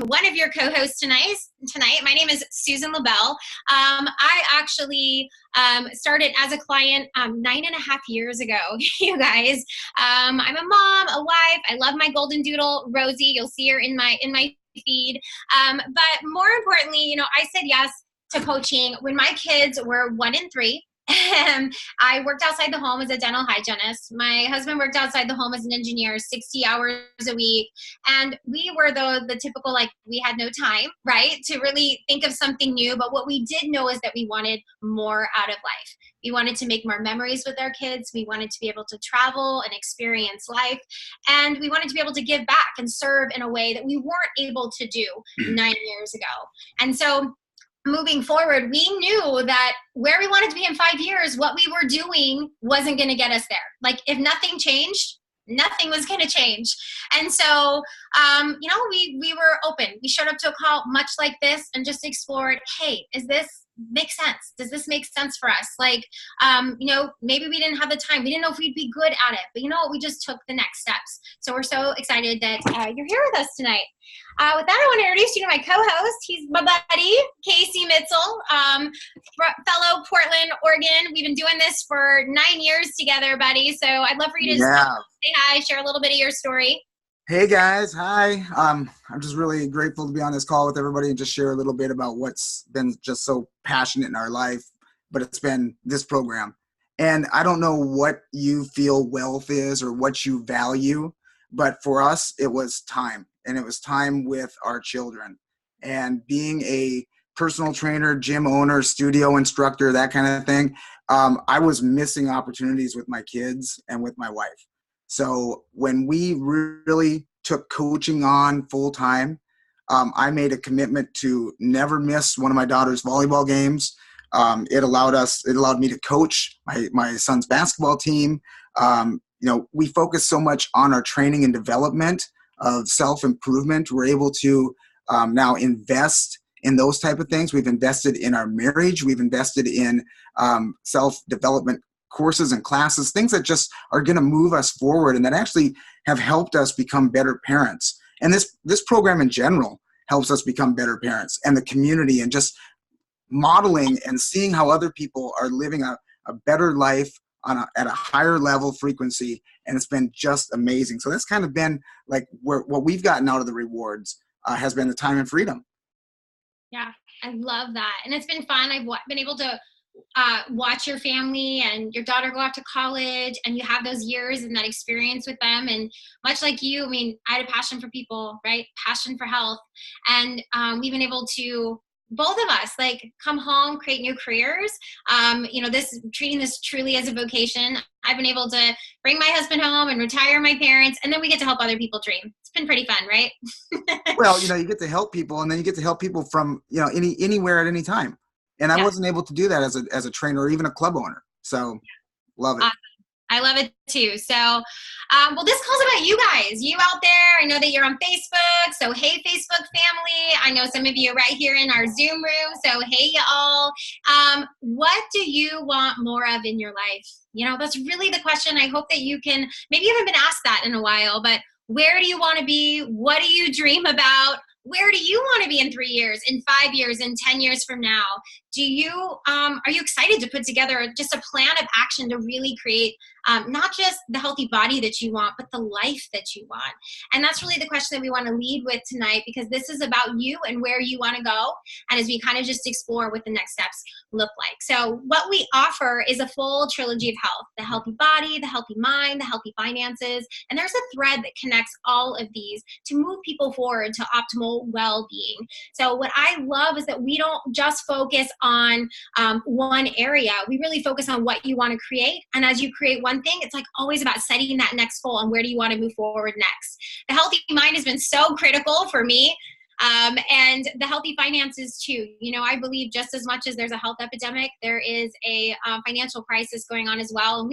one of your co-hosts tonight. My name is Susan LaBelle. I actually started as a client 9.5 years ago, you guys. I'm a mom, a wife. I love my golden doodle, Rosie. You'll see her in my feed. But more importantly, I said yes to coaching when my kids were 1 and 3. I worked outside the home as a dental hygienist. My husband worked outside the home as an engineer, 60 hours a week. And we were the typical, we had no time, right, to really think of something new. But what we did know is that we wanted more out of life. We wanted to make more memories with our kids. We wanted to be able to travel and experience life. And we wanted to be able to give back and serve in a way that we weren't able to do 9 years ago. And so moving forward, we knew that where we wanted to be in 5 years, what we were doing wasn't going to get us there. Like, if nothing changed, nothing was going to change. And so, we were open. We showed up to a call much like this and just explored, hey, is this make sense? Does this make sense for us? Maybe we didn't have the time. We didn't know if we'd be good at it, but we just took the next steps. So we're so excited that you're here with us tonight. With that, I want to introduce you to my co-host. He's my buddy, Casey Mitzel, fellow Portland, Oregon. We've been doing this for 9 years together, buddy. So I'd love for you to just say hi, share a little bit of your story. Hey guys, hi. I'm just really grateful to be on this call with everybody and just share a little bit about what's been just so passionate in our life, but it's been this program. And I don't know what you feel wealth is or what you value, but for us, it was time. And it was time with our children. And being a personal trainer, gym owner, studio instructor, that kind of thing, I was missing opportunities with my kids and with my wife. So when we really took coaching on full time, I made a commitment to never miss one of my daughter's volleyball games. It allowed me to coach my son's basketball team. We focus so much on our training and development of self-improvement. We're able to now invest in those type of things. We've invested in our marriage. We've invested in self-development courses and classes, things that just are going to move us forward and that actually have helped us become better parents. And this program in general helps us become better parents, and the community, and just modeling and seeing how other people are living a better life at a higher level frequency. And it's been just amazing. So that's kind of been like what we've gotten out of the rewards has been the time and freedom. Yeah, I love that. And it's been fun. I've been able to watch your family and your daughter go off to college, and you have those years and that experience with them. And much like you, I had a passion for people, right? Passion for health. And we've been able to, both of us, come home, create new careers. Treating this truly as a vocation. I've been able to bring my husband home and retire my parents, and then we get to help other people dream. It's been pretty fun, right? Well, you get to help people, and then you get to help people from, anywhere at any time. And I wasn't able to do that as a trainer or even a club owner. So love it. Awesome. I love it too. So, this call's about you guys, you out there. I know that you're on Facebook. So, hey, Facebook family. I know some of you are right here in our Zoom room. So, hey, y'all. What do you want more of in your life? That's really the question. I hope that you can, maybe you haven't been asked that in a while, but where do you want to be? What do you dream about? Where do you want to be in 3 years, in 5 years, in 10 years from now? Are you excited to put together just a plan of action to really create not just the healthy body that you want, but the life that you want? And that's really the question that we want to lead with tonight, because this is about you and where you want to go. And as we kind of just explore what the next steps look like. So what we offer is a full trilogy of health: the healthy body, the healthy mind, the healthy finances. And there's a thread that connects all of these to move people forward to optimal well-being. So what I love is that we don't just focus on one area. We really focus on what you want to create. And as you create one thing, it's always about setting that next goal and where do you want to move forward next. The healthy mind has been so critical for me. And the healthy finances too. I believe just as much as there's a health epidemic, there is a financial crisis going on as well. And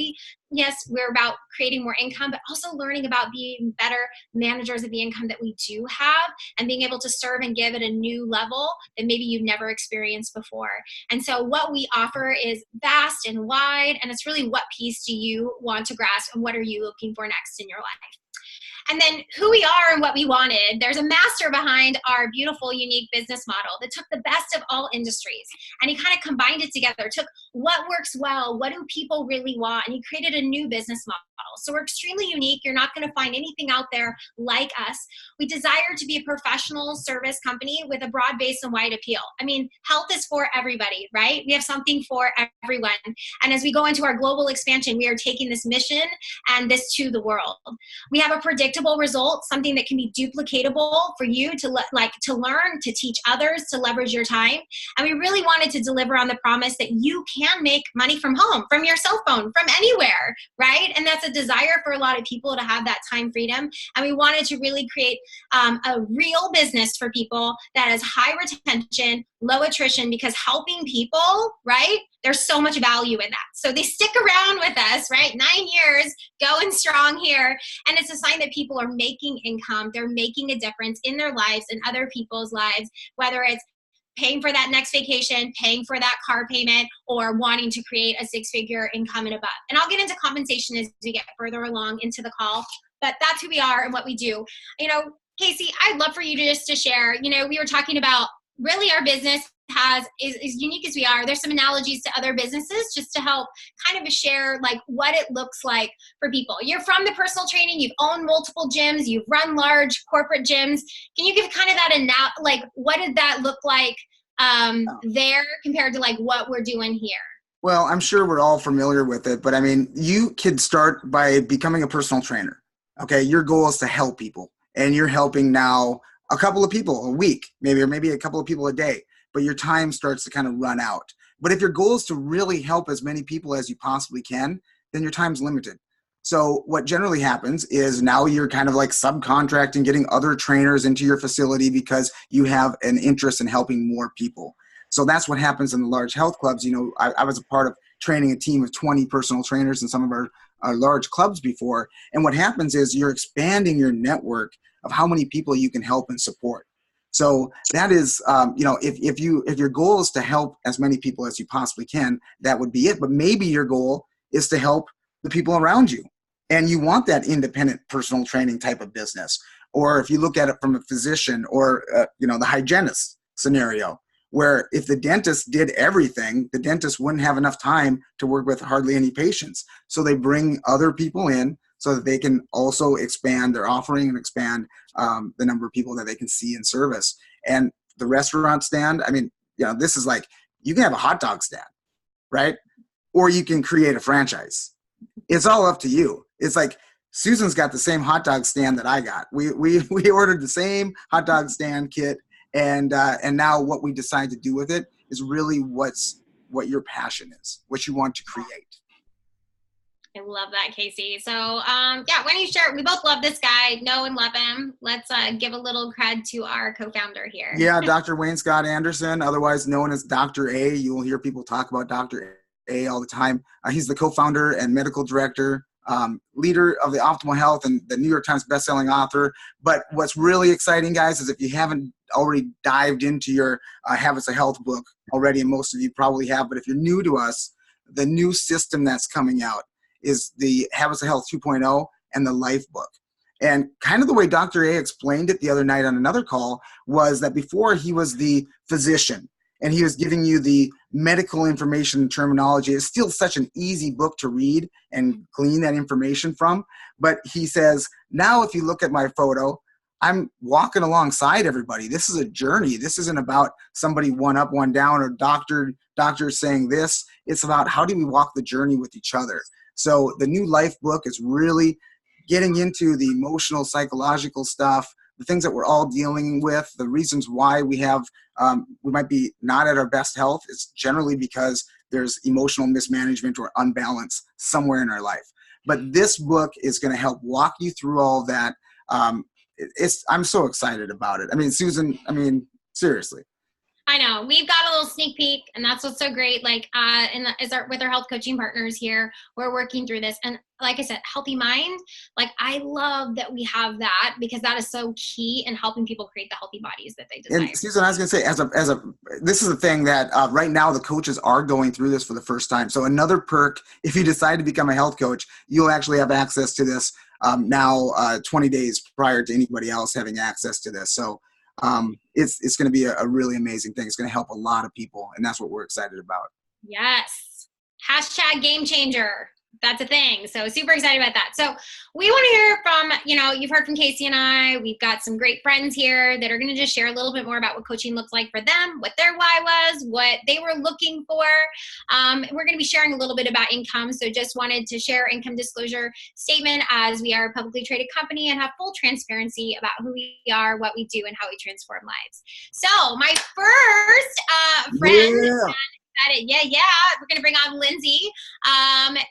we're about creating more income, but also learning about being better managers of the income that we do have, and being able to serve and give at a new level that maybe you've never experienced before. And so what we offer is vast and wide, and it's really, what piece do you want to grasp and what are you looking for next in your life? And then who we are and what we wanted. There's a master behind our beautiful, unique business model that took the best of all industries. And he kind of combined it together, took what works well, what do people really want, and he created a new business model. So we're extremely unique. You're not going to find anything out there like us. We desire to be a professional service company with a broad base and wide appeal. I mean, health is for everybody, right? We have something for everyone. And as we go into our global expansion, we are taking this mission and this to the world. We have a predictable result, something that can be duplicatable for you to to learn, to teach others, to leverage your time. And we really wanted to deliver on the promise that you can make money from home, from your cell phone, from anywhere, right? And that's a desire for a lot of people to have that time freedom. And we wanted to really create a real business for people that has high retention, low attrition, because helping people, right? There's so much value in that. So they stick around with us, right? 9 years, going strong here. And it's a sign that people are making income. They're making a difference in their lives and other people's lives, whether it's paying for that next vacation, paying for that car payment, or wanting to create a six-figure income and above. And I'll get into compensation as we get further along into the call, but that's who we are and what we do. You know, Casey, I'd love for you to just to share, you know, we were talking about really our business is unique as we are. There's some analogies to other businesses just to help kind of share like what it looks like for people. You're from the personal training, you've owned multiple gyms, you've run large corporate gyms. Can you give kind of that like what did that look like there compared to like what we're doing here? Well, I'm sure we're all familiar with it, but I mean, you could start by becoming a personal trainer. Okay, your goal is to help people, and you're helping now a couple of people a week, or maybe a couple of people a day, but your time starts to kind of run out. But if your goal is to really help as many people as you possibly can, then your time's limited. So what generally happens is now you're kind of like subcontracting, getting other trainers into your facility because you have an interest in helping more people. So that's what happens in the large health clubs. You know, I was a part of training a team of 20 personal trainers in some of our large clubs before. And what happens is you're expanding your network of how many people you can help and support. So that is, you know, if your goal is to help as many people as you possibly can, that would be it. But maybe your goal is to help the people around you, and you want that independent personal training type of business. Or if you look at it from a physician or, you know, the hygienist scenario, where if the dentist did everything, the dentist wouldn't have enough time to work with hardly any patients. So they bring other people in so that they can also expand their offering and expand the number of people that they can see in service. And the restaurant stand, I mean, you know, this is like, you can have a hot dog stand, right? Or you can create a franchise. It's all up to you. It's like, Susan's got the same hot dog stand that I got. We ordered the same hot dog stand kit. And now what we decide to do with it is really what your passion is, what you want to create. I love that, Casey. So, yeah, why don't you share? We both love this guy, know and love him. Let's give a little cred to our co-founder here. Yeah, Dr. Wayne Scott Anderson, otherwise known as Dr. A. You will hear people talk about Dr. A all the time. He's the co-founder and medical director, leader of the Optimal Health and the New York Times bestselling author. But what's really exciting, guys, is if you haven't already dived into your Habits of Health book already, and most of you probably have, but if you're new to us, the new system that's coming out is the Habits of Health 2.0 and the Life book. And kind of the way Dr. A explained it the other night on another call was that before he was the physician and he was giving you the medical information and terminology. It's still such an easy book to read and glean that information from. But he says, now if you look at my photo, I'm walking alongside everybody. This is a journey. This isn't about somebody one up, one down, or doctor saying this. It's about how do we walk the journey with each other. So the new Life book is really getting into the emotional, psychological stuff, the things that we're all dealing with, the reasons why we have, we might be not at our best health. It's generally because there's emotional mismanagement or unbalance somewhere in our life. But this book is going to help walk you through all that. I'm so excited about it. I mean, Susan, seriously. I know we've got a little sneak peek, and that's what's so great. Like, with our health coaching partners here, we're working through this. And like I said, healthy mind. Like, I love that we have that because that is so key in helping people create the healthy bodies that they desire. And Susan, I was going to say, this is a thing that right now the coaches are going through this for the first time. So another perk, if you decide to become a health coach, you'll actually have access to this now 20 days prior to anybody else having access to this. So it's going to be a really amazing thing. It's going to help a lot of people, and that's what we're excited about. Yes. Hashtag game changer. That's a thing. So super excited about that. So we want to hear from, you've heard from Casey and I. We've got some great friends here that are going to just share a little bit more about what coaching looks like for them, what their why was, what they were looking for. We're going to be sharing a little bit about income. So just wanted to share income disclosure statement, as we are a publicly traded company and have full transparency about who we are, what we do, and how we transform lives. So my first friend. Yeah. Yeah. We're going to bring on Lindsey.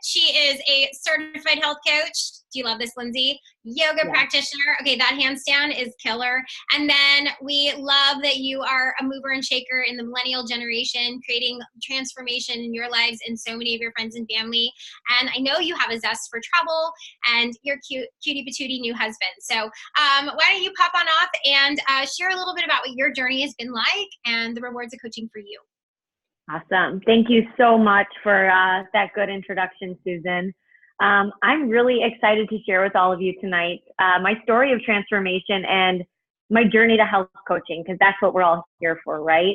She is a certified health coach. Do you love this, Lindsey? Yoga practitioner. Okay, that hands down is killer. And then we love that you are a mover and shaker in the millennial generation, creating transformation in your lives and so many of your friends and family. And I know you have a zest for travel and your cutie patootie new husband. So why don't you pop on off and share a little bit about what your journey has been like and the rewards of coaching for you. Awesome. Thank you so much for that good introduction, Susan. I'm really excited to share with all of you tonight my story of transformation and my journey to health coaching, because that's what we're all here for, right?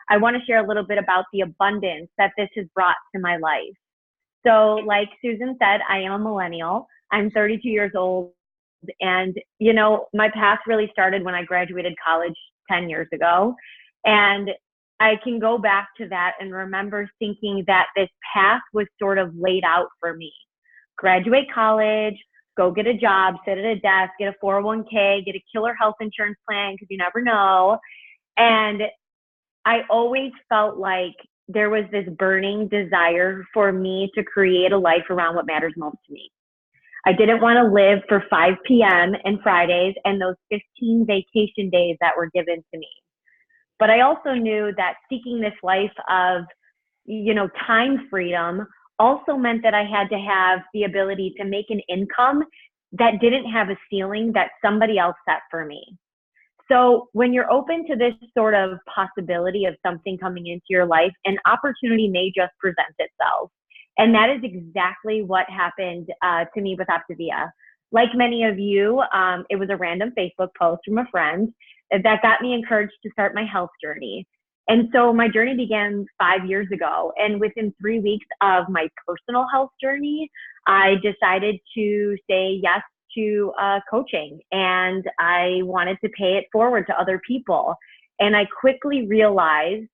I want to share a little bit about the abundance that this has brought to my life. So like Susan said, I am a millennial. I'm 32 years old. And, my path really started when I graduated college 10 years ago. And I can go back to that and remember thinking that this path was sort of laid out for me. Graduate college, go get a job, sit at a desk, get a 401k, get a killer health insurance plan, because you never know. And I always felt like there was this burning desire for me to create a life around what matters most to me. I didn't want to live for 5 p.m. and Fridays and those 15 vacation days that were given to me. But I also knew that seeking this life of, time freedom also meant that I had to have the ability to make an income that didn't have a ceiling that somebody else set for me. So when you're open to this sort of possibility of something coming into your life, an opportunity may just present itself. And that is exactly what happened to me with Optavia. Like many of you, it was a random Facebook post from a friend that got me encouraged to start my health journey. And so my journey began 5 years ago. And within 3 weeks of my personal health journey, I decided to say yes to coaching. And I wanted to pay it forward to other people. And I quickly realized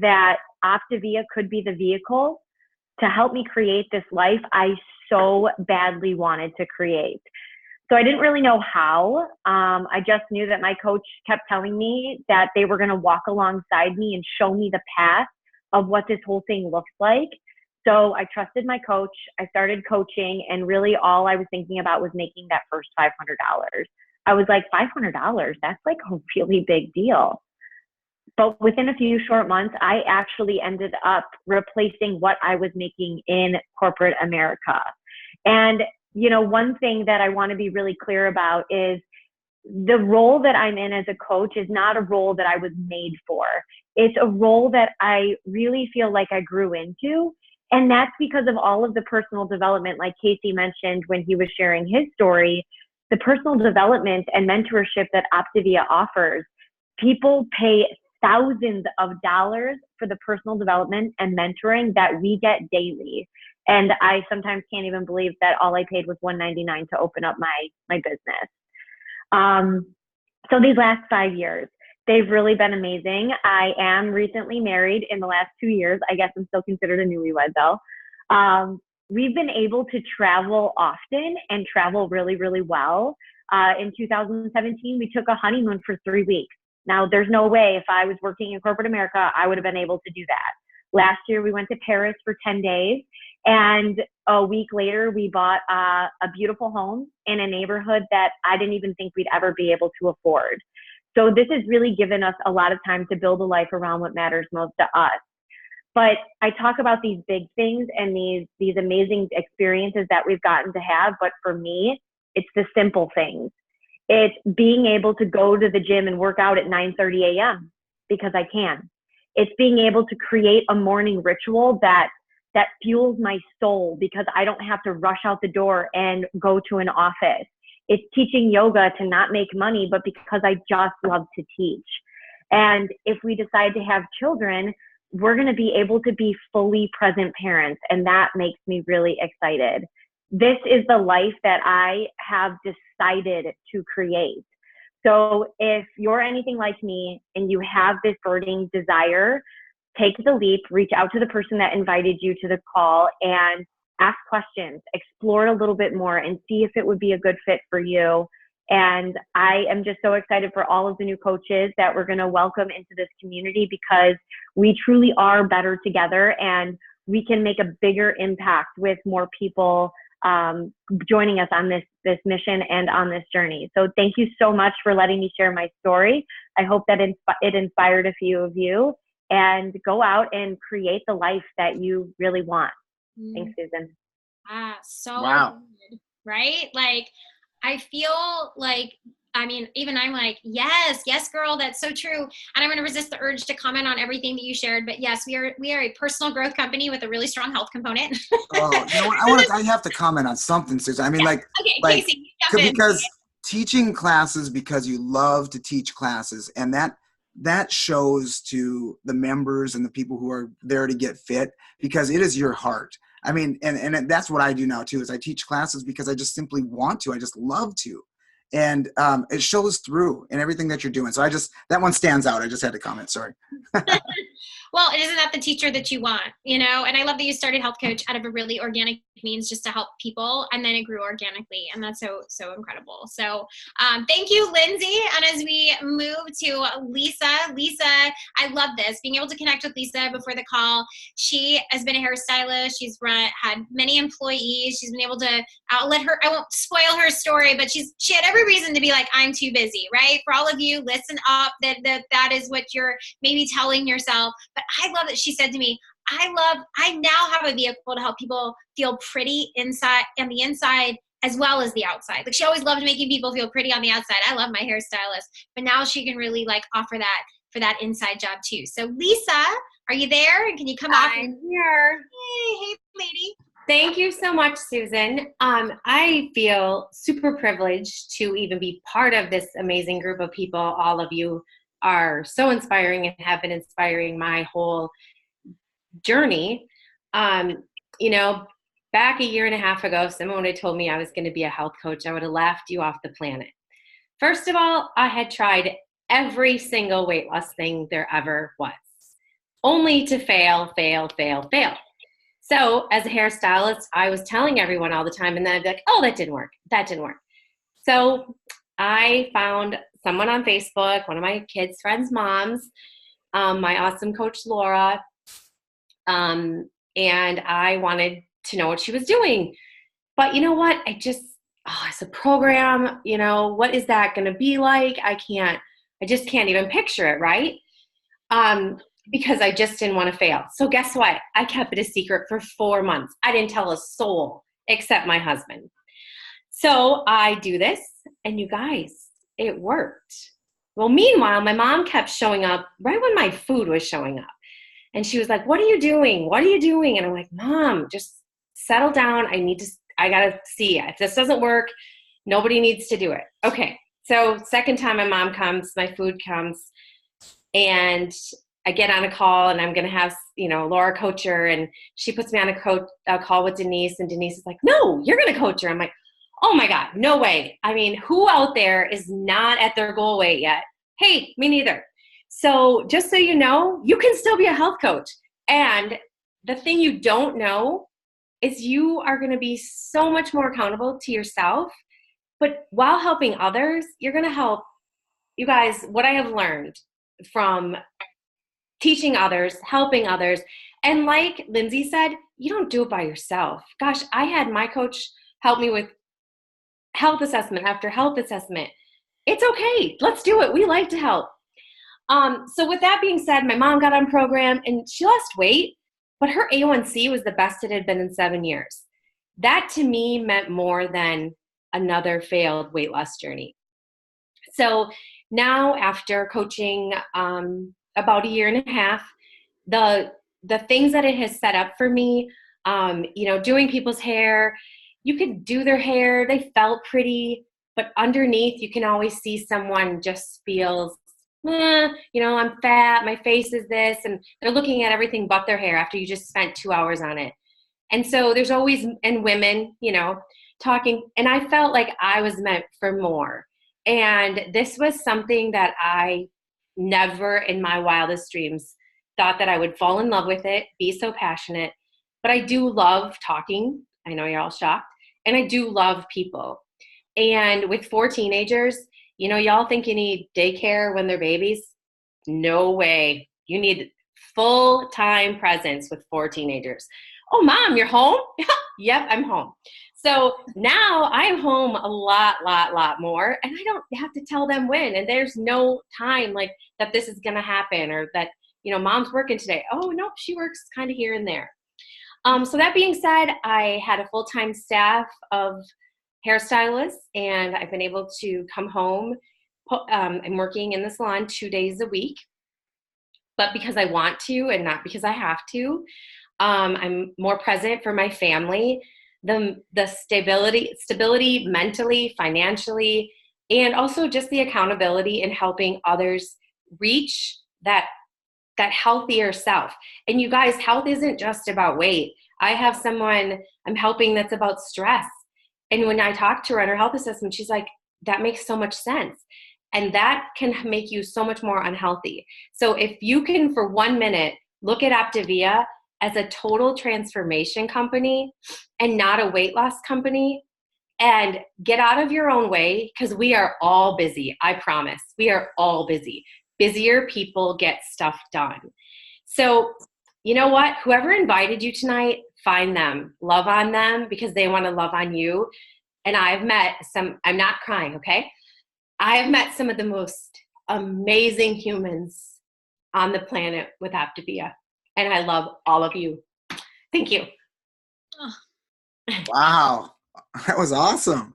that Optavia could be the vehicle to help me create this life I so badly wanted to create. So I didn't really know how. I just knew that my coach kept telling me that they were going to walk alongside me and show me the path of what this whole thing looks like. So I trusted my coach. I started coaching, and really all I was thinking about was making that first $500. I was like, $500? That's like a really big deal. But within a few short months, I actually ended up replacing what I was making in corporate America. And one thing that I want to be really clear about is the role that I'm in as a coach is not a role that I was made for. It's a role that I really feel like I grew into. And that's because of all of the personal development, like Casey mentioned when he was sharing his story, the personal development and mentorship that Optavia offers. People pay thousands of dollars for the personal development and mentoring that we get daily. And I sometimes can't even believe that all I paid was $199 to open up my business. So these last 5 years, they've really been amazing. I am recently married in the last 2 years. I guess I'm still considered a newlywed though. We've been able to travel often and travel really, really well. In 2017, we took a honeymoon for 3 weeks. Now, there's no way if I was working in corporate America, I would have been able to do that. Last year, we went to Paris for 10 days. And a week later, we bought a beautiful home in a neighborhood that I didn't even think we'd ever be able to afford. So this has really given us a lot of time to build a life around what matters most to us. But I talk about these big things and these amazing experiences that we've gotten to have. But for me, it's the simple things. It's being able to go to the gym and work out at 9:30 a.m. because I can. It's being able to create a morning ritual that fuels my soul because I don't have to rush out the door and go to an office. It's teaching yoga to not make money, but because I just love to teach. And if we decide to have children, we're going to be able to be fully present parents. And that makes me really excited. This is the life that I have decided to create. So if you're anything like me and you have this burning desire, take the leap, reach out to the person that invited you to the call and ask questions, explore a little bit more and see if it would be a good fit for you. And I am just so excited for all of the new coaches that we're going to welcome into this community, because we truly are better together and we can make a bigger impact with more people joining us on this mission and on this journey. So thank you so much for letting me share my story. I hope that it inspired a few of you, and go out and create the life that you really want. Thanks, Susan. So Wow. good, right? Like, I feel like, I mean, even I'm like, yes, girl, that's so true. And I'm going to resist the urge to comment on everything that you shared. But yes, we are a personal growth company with a really strong health component. Oh, you know what? I have to comment on something, Susan. I mean, okay, Casey, jump in. because teaching classes because you love to teach classes, and that shows to the members and the people who are there to get fit, because it is your heart. I mean, and that's what I do now too, is I teach classes because I just simply want to. I just love to. And it shows through in everything that you're doing. So that one stands out. I just had to comment. Sorry. Well, isn't that the teacher that you want, you know? And I love that you started Health Coach out of a really organic means, just to help people, and then it grew organically, and that's so incredible. So thank you, Lindsey. And as we move to Lisa, I love this, being able to connect with Lisa before the call. She has been a hairstylist. She's had many employees. She's been able to outlet her. I won't spoil her story, but she had every reason to be like, I'm too busy, right? For all of you, listen up. That is what you're maybe telling yourself. But I love that she said to me, I now have a vehicle to help people feel pretty inside, on the inside as well as the outside. Like, she always loved making people feel pretty on the outside. I love my hairstylist, but now she can really like offer that for that inside job too. So Lisa, are you there? And can you come off? I'm here. Hey, lady. Thank you so much, Susan. I feel super privileged to even be part of this amazing group of people. All of you are so inspiring and have been inspiring my whole journey. You know, back a year and a half ago, if someone would have told me I was going to be a health coach, I would have laughed you off the planet. First of all, I had tried every single weight loss thing there ever was, only to fail. So as a hairstylist, I was telling everyone all the time, and then I'd be like, oh, that didn't work. So I found someone on Facebook, one of my kids' friends' moms, my awesome coach, Laura, and I wanted to know what she was doing. But you know what? It's a program, you know, what is that going to be like? I just can't even picture it, right? Because I just didn't want to fail. So guess what? I kept it a secret for 4 months. I didn't tell a soul except my husband. So I do this, and you guys, it worked. Well, meanwhile, my mom kept showing up right when my food was showing up. And she was like, what are you doing? And I'm like, Mom, just settle down. I got to see. If this doesn't work, nobody needs to do it. Okay. So second time my mom comes, my food comes, and I get on a call, and I'm going to have, Laura coach her, and she puts me on a call with Denise, and Denise is like, no, you're going to coach her. I'm like, oh my God, no way. I mean, who out there is not at their goal weight yet? Hey, me neither. So just so you know, you can still be a health coach. And the thing you don't know is you are going to be so much more accountable to yourself. But while helping others, you're going to help. You guys, what I have learned from teaching others, helping others, and like Lindsey said, you don't do it by yourself. Gosh, I had my coach help me with health assessment after health assessment. It's okay. Let's do it. We like to help. So with that being said, my mom got on program and she lost weight, but her A1C was the best it had been in 7 years. That to me meant more than another failed weight loss journey. So now after coaching about a year and a half, the things that it has set up for me, doing people's hair, you could do their hair, they felt pretty, but underneath you can always see someone just feels, I'm fat, my face is this, and they're looking at everything but their hair after you just spent 2 hours on it. And so there's always, and women, talking, and I felt like I was meant for more. And this was something that I never in my wildest dreams thought that I would fall in love with it, be so passionate. But I do love talking. I know you're all shocked. And I do love people. And with 4 teenagers, y'all think you need daycare when they're babies? No way. You need full-time presence with 4 teenagers. Oh, Mom, you're home? Yep, I'm home. So now I'm home a lot more, and I don't have to tell them when. And there's no time like that this is going to happen, or that, Mom's working today. Oh, no, she works kind of here and there. So that being said, I had a full-time staff of hairstylists, and I've been able to come home. I'm working in the salon 2 days a week, but because I want to and not because I have to. I'm more present for my family. The stability mentally, financially, and also just the accountability in helping others reach that healthier self. And you guys, health isn't just about weight. I have someone I'm helping that's about stress. And when I talked to her on her health assessment, she's like, that makes so much sense. And that can make you so much more unhealthy. So if you can, for 1 minute, look at Optavia as a total transformation company and not a weight loss company, and get out of your own way, because we are all busy. I promise. We are all busy. Busier people get stuff done. So you know what? Whoever invited you tonight, find them, love on them, because they want to love on you. And I've met some, I'm not crying, okay? I have met some of the most amazing humans on the planet with Optavia. And I love all of you. Thank you. Oh. Wow. That was awesome.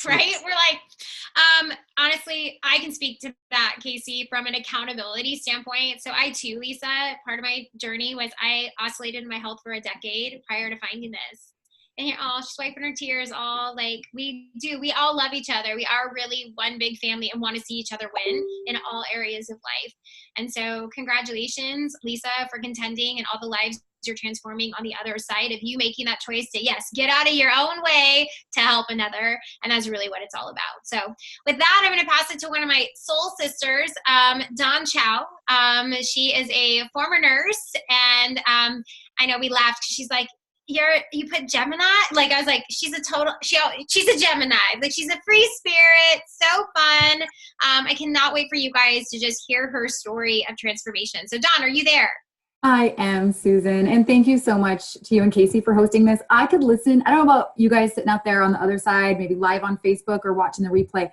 Right? We're like, honestly, I can speak to that, Casey, from an accountability standpoint. So I too, Lisa, part of my journey was I oscillated in my health for a decade prior to finding this. And here, oh, she's wiping her tears, all like we all love each other. We are really one big family and want to see each other win in all areas of life. And so congratulations, Lisa, for contending and all the lives you're transforming on the other side of you making that choice to, yes, get out of your own way to help another. And that's really what it's all about. So with that, I'm going to pass it to one of my soul sisters, Dawn Chow. She is a former nurse, and I know we laughed because she's like, you put Gemini? Like, I was like, she's a Gemini. Like, she's a free spirit. So fun. I cannot wait for you guys to just hear her story of transformation. So Dawn, are you there? I am, Susan. And thank you so much to you and Casey for hosting this. I could listen. I don't know about you guys sitting out there on the other side, maybe live on Facebook or watching the replay.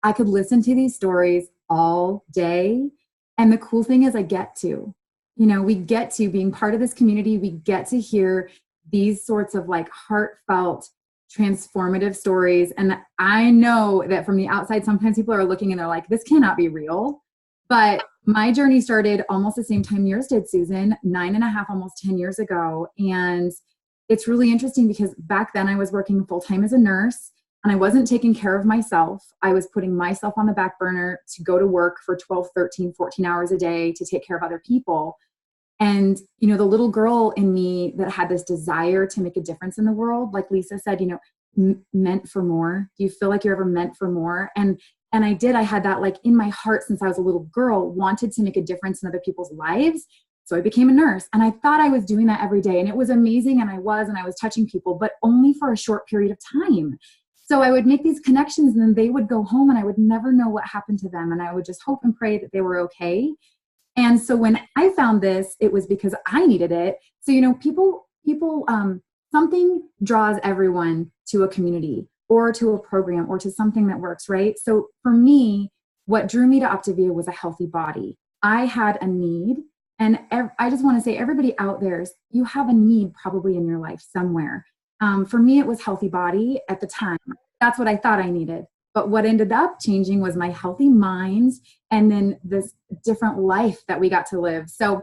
I could listen to these stories all day. And the cool thing is we get to being part of this community. We get to hear these sorts of like heartfelt, transformative stories. And I know that from the outside, sometimes people are looking and they're like, this cannot be real. But my journey started almost the same time yours did, Susan, 9.5, almost 10 years ago. And it's really interesting because back then I was working full-time as a nurse and I wasn't taking care of myself. I was putting myself on the back burner to go to work for 12, 13, 14 hours a day to take care of other people. And, the little girl in me that had this desire to make a difference in the world, like Lisa said, meant for more. Do you feel like you're ever meant for more? And I did. I had that like in my heart since I was a little girl, wanted to make a difference in other people's lives. So I became a nurse and I thought I was doing that every day. And it was amazing. And I was touching people, but only for a short period of time. So I would make these connections and then they would go home and I would never know what happened to them. And I would just hope and pray that they were okay. And so when I found this, it was because I needed it. So, people, something draws everyone to a community or to a program or to something that works, right? So for me, what drew me to Optavia was a healthy body. I had a need, and I just want to say, everybody out there, you have a need probably in your life somewhere. For me, it was healthy body at the time. That's what I thought I needed. But what ended up changing was my healthy mind and then this different life that we got to live. So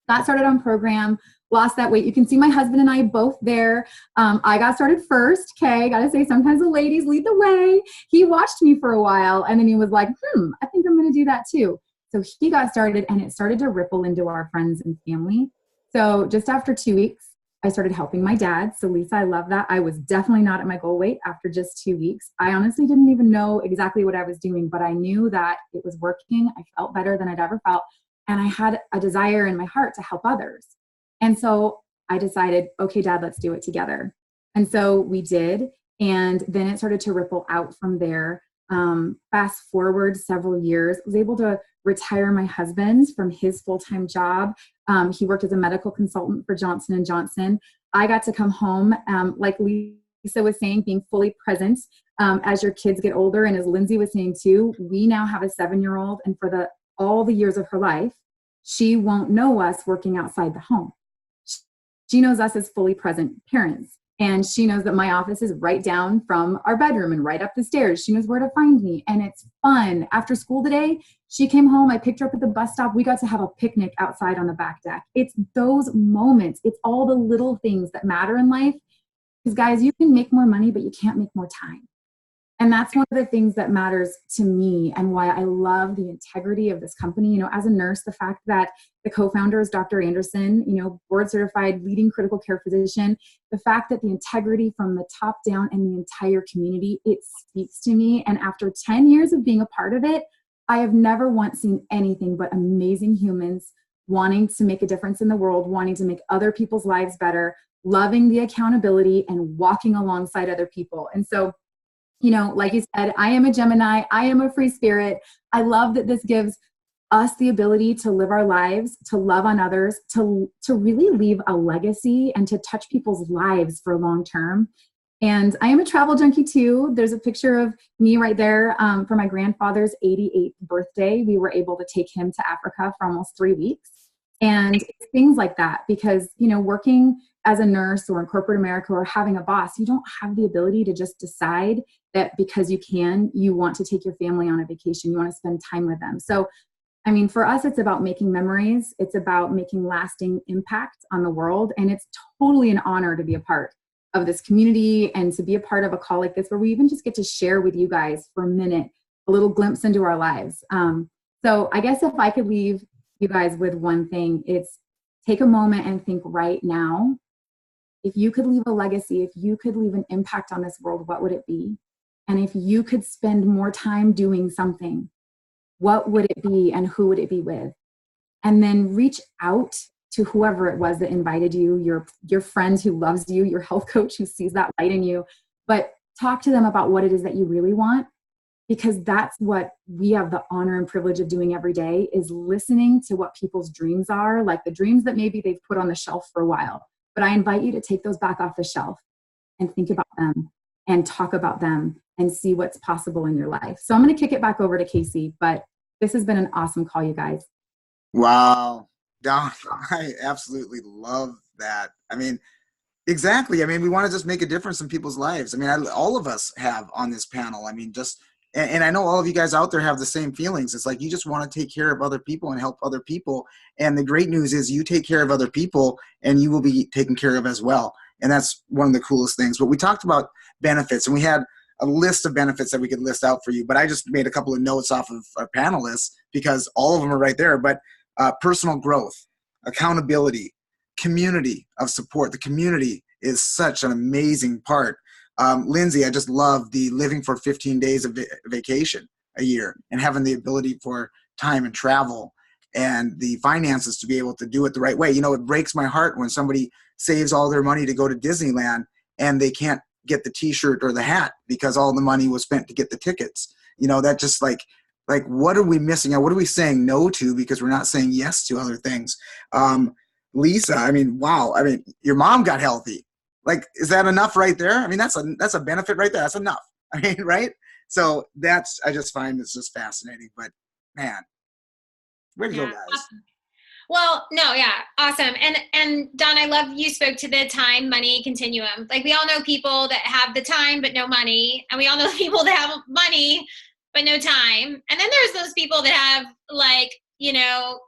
that started on program lost that weight. You can see my husband and I both there. I got started first. Okay. Got to say, sometimes the ladies lead the way. He watched me for a while and then he was like, I think I'm going to do that too. So he got started and it started to ripple into our friends and family. So just after 2 weeks, I started helping my dad. So Lisa, I love that. I was definitely not at my goal weight after just 2 weeks. I honestly didn't even know exactly what I was doing, but I knew that it was working. I felt better than I'd ever felt. And I had a desire in my heart to help others. And so I decided, okay, Dad, let's do it together. And so we did. And then it started to ripple out from there. Fast forward several years, I was able to retire my husband from his full-time job. He worked as a medical consultant for Johnson & Johnson. I got to come home, like Lisa was saying, being fully present as your kids get older. And as Lindsey was saying too, we now have a 7-year-old, and for all the years of her life, she won't know us working outside the home. She knows us as fully present parents. And she knows that my office is right down from our bedroom and right up the stairs. She knows where to find me. And it's fun. After school today, she came home. I picked her up at the bus stop. We got to have a picnic outside on the back deck. It's those moments. It's all the little things that matter in life. Because guys, you can make more money, but you can't make more time. And that's one of the things that matters to me and why I love the integrity of this company. You know, as a nurse, the fact that the co-founder is Dr. Anderson, you know, board certified leading critical care physician, the fact that the integrity from the top down and the entire community, it speaks to me. And after 10 years of being a part of it, I have never once seen anything but amazing humans wanting to make a difference in the world, wanting to make other people's lives better, loving the accountability and walking alongside other people. And so, you know, like you said, I am a Gemini. I am a free spirit. I love that this gives us the ability to live our lives, to love on others, to really leave a legacy and to touch people's lives for long term. And I am a travel junkie too. There's a picture of me right there for my grandfather's 88th birthday. We were able to take him to Africa for almost 3 weeks. And things like that, because, you know, working as a nurse or in corporate America or having a boss, you don't have the ability to just decide that because you want to take your family on a vacation, you want to spend time with them. So, I mean, for us, it's about making memories. It's about making lasting impact on the world. And it's totally an honor to be a part of this community and to be a part of a call like this, where we even just get to share with you guys for a minute, a little glimpse into our lives. So I guess if I could leave you guys with one thing, it's take a moment and think right now, if you could leave a legacy, if you could leave an impact on this world, what would it be? And if you could spend more time doing something, what would it be and who would it be with? And then reach out to whoever it was that invited you, your friend who loves you, your health coach who sees that light in you, but talk to them about what it is that you really want, because that's what we have the honor and privilege of doing every day, is listening to what people's dreams are, like the dreams that maybe they've put on the shelf for a while. But I invite you to take those back off the shelf and think about them and talk about them and see what's possible in your life. So I'm going to kick it back over to Casey, but this has been an awesome call, you guys. Wow. Don, I absolutely love that. I mean, exactly. I mean, we want to just make a difference in people's lives. I mean, all of us have on this panel. I mean, and I know all of you guys out there have the same feelings. It's like you just want to take care of other people and help other people. And the great news is you take care of other people and you will be taken care of as well. And that's one of the coolest things. But we talked about benefits, and we had a list of benefits that we could list out for you. But I just made a couple of notes off of our panelists because all of them are right there. But personal growth, accountability, community of support. The community is such an amazing part. Lindsey, I just love the living for 15 days of vacation a year and having the ability for time and travel and the finances to be able to do it the right way. You know, it breaks my heart when somebody saves all their money to go to Disneyland and they can't get the t-shirt or the hat because all the money was spent to get the tickets. You know, that just like what are we missing out? What are we saying no to because we're not saying yes to other things? Lisa, I mean, wow. I mean, your mom got healthy. Like, is that enough right there? I mean, that's a benefit right there. That's enough. I mean, right? So I just find it's just fascinating. But man, way to go, guys. Awesome. Well, no, yeah, awesome. And Don, I love you spoke to the time, money continuum. Like, we all know people that have the time but no money, and we all know people that have money but no time. And then there's those people that have, like, you know,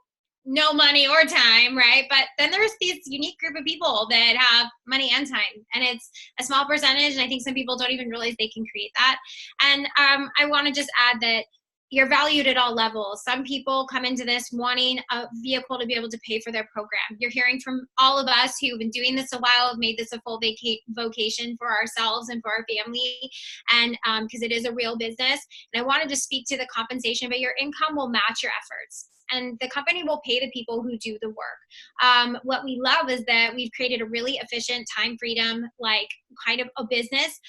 no money or time, right? But then there's these unique group of people that have money and time, and it's a small percentage. And I think some people don't even realize they can create that. And I want to just add that you're valued at all levels. Some people come into this wanting a vehicle to be able to pay for their program. You're hearing from all of us who've been doing this a while, have made this a full vocation for ourselves and for our family, and because it is a real business. And I wanted to speak to the compensation, but your income will match your efforts. And the company will pay the people who do the work. What we love is that we've created a really efficient time freedom, like kind of a business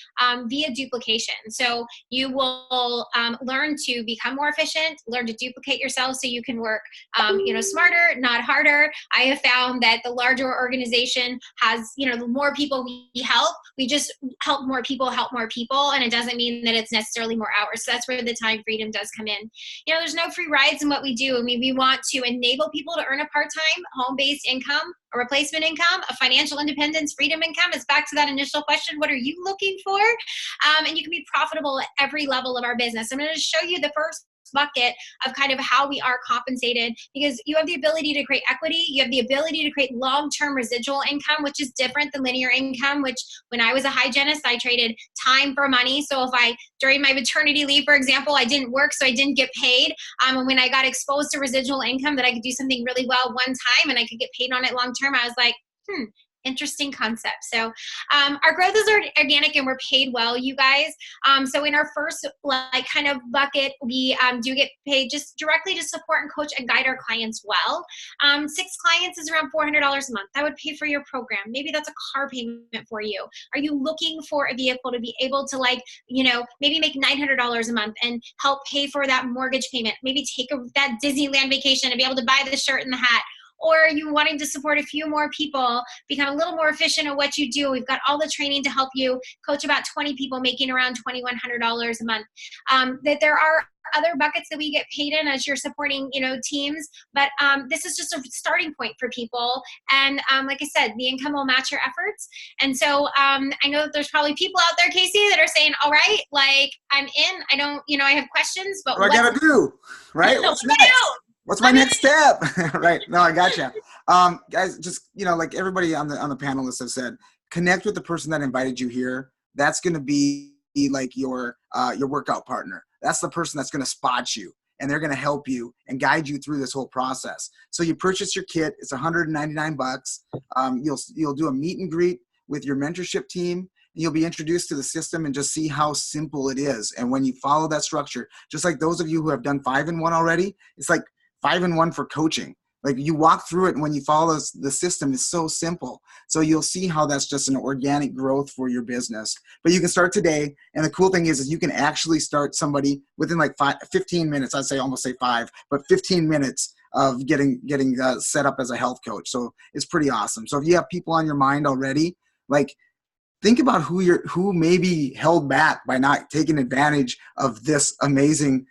via duplication. So you will learn to become more efficient, learn to duplicate yourself so you can work smarter, not harder. I have found that the larger organization has, the more people we help, we just help more people, and it doesn't mean that it's necessarily more hours. So that's where the time freedom does come in. There's no free rides in what we do. I mean, we want to enable people to earn a part-time home-based income, a replacement income, a financial independence, freedom income. It's back to that initial question, what are you looking for? And you can be profitable at every level of our business. I'm going to show you the first bucket of kind of how we are compensated, because you have the ability to create equity. You have the ability to create long-term residual income, which is different than linear income, which when I was a hygienist, I traded time for money. So if during my maternity leave, for example, I didn't work, so I didn't get paid. And when I got exposed to residual income, that I could do something really well one time and I could get paid on it long-term, I was like, interesting concept. So our growth is organic and we're paid well, you guys. So in our first kind of bucket, we do get paid just directly to support and coach and guide our clients well. 6 clients is around $400 a month. That would pay for your program. Maybe that's a car payment for you. Are you looking for a vehicle to be able to maybe make $900 a month and help pay for that mortgage payment? Maybe take that Disneyland vacation and be able to buy the shirt and the hat. Or are you wanting to support a few more people, become a little more efficient at what you do? We've got all the training to help you coach about 20 people making around $2,100 a month. That there are other buckets that we get paid in as you're supporting, teams. But this is just a starting point for people. And like I said, the income will match your efforts. And so I know that there's probably people out there, Casey, that are saying, all right, I'm in. I don't, I have questions, but what do I got to do? Right? What's next? What's my next step? Right. No, I gotcha. Guys, just, like everybody on the panelists have said, connect with the person that invited you here. That's going to be like your workout partner. That's the person that's going to spot you, and they're going to help you and guide you through this whole process. So you purchase your kit. It's $199. You'll do a meet and greet with your mentorship team. You'll be introduced to the system and just see how simple it is. And when you follow that structure, just like those of you who have done 5-in-1 already, it's like 5-in-1 for coaching. Like you walk through it, and when you follow the system, it's so simple. So you'll see how that's just an organic growth for your business. But you can start today. And the cool thing is you can actually start somebody within 15 minutes. I'd say almost say 5, but 15 minutes of getting set up as a health coach. So it's pretty awesome. So if you have people on your mind already, think about who may be held back by not taking advantage of this amazing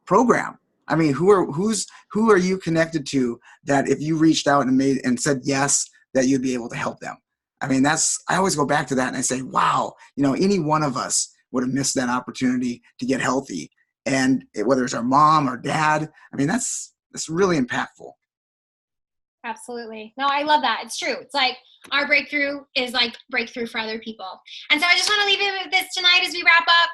program. I mean, who are you connected to that if you reached out and said yes, that you'd be able to help them? I mean, I always go back to that and I say, wow, any one of us would have missed that opportunity to get healthy. And whether it's our mom or dad, I mean, that's really impactful. Absolutely. No, I love that. It's true. It's like our breakthrough is like breakthrough for other people. And so I just want to leave you with this tonight as we wrap up.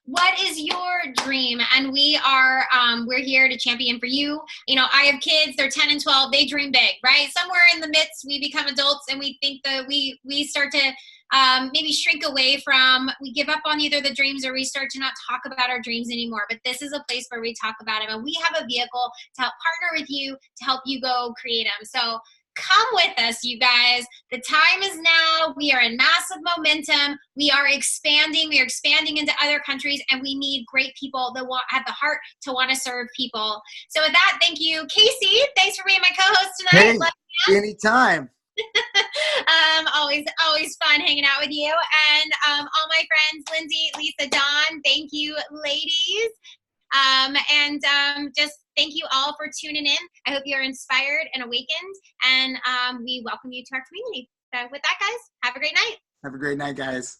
What is your dream? And we're here to champion for you. I have kids, they're 10 and 12, they dream big, right? Somewhere in the midst, we become adults and we think that we start to maybe shrink away from, we give up on either the dreams or we start to not talk about our dreams anymore. But this is a place where we talk about them, and we have a vehicle to help partner with you to help you go create them. So come with us, you guys. The time is now. We are in massive momentum. We are expanding. We are expanding into other countries, and we need great people that have the heart to want to serve people. So with that, thank you, Casey. Thanks for being my co-host tonight. Hey, anytime. Always fun hanging out with you. And all my friends, Lindsey, Lisa, Dawn, thank you, ladies. Just thank you all for tuning in. I hope you're inspired and awakened, and we welcome you to our community. So with that, guys, have a great night. Have a great night, guys.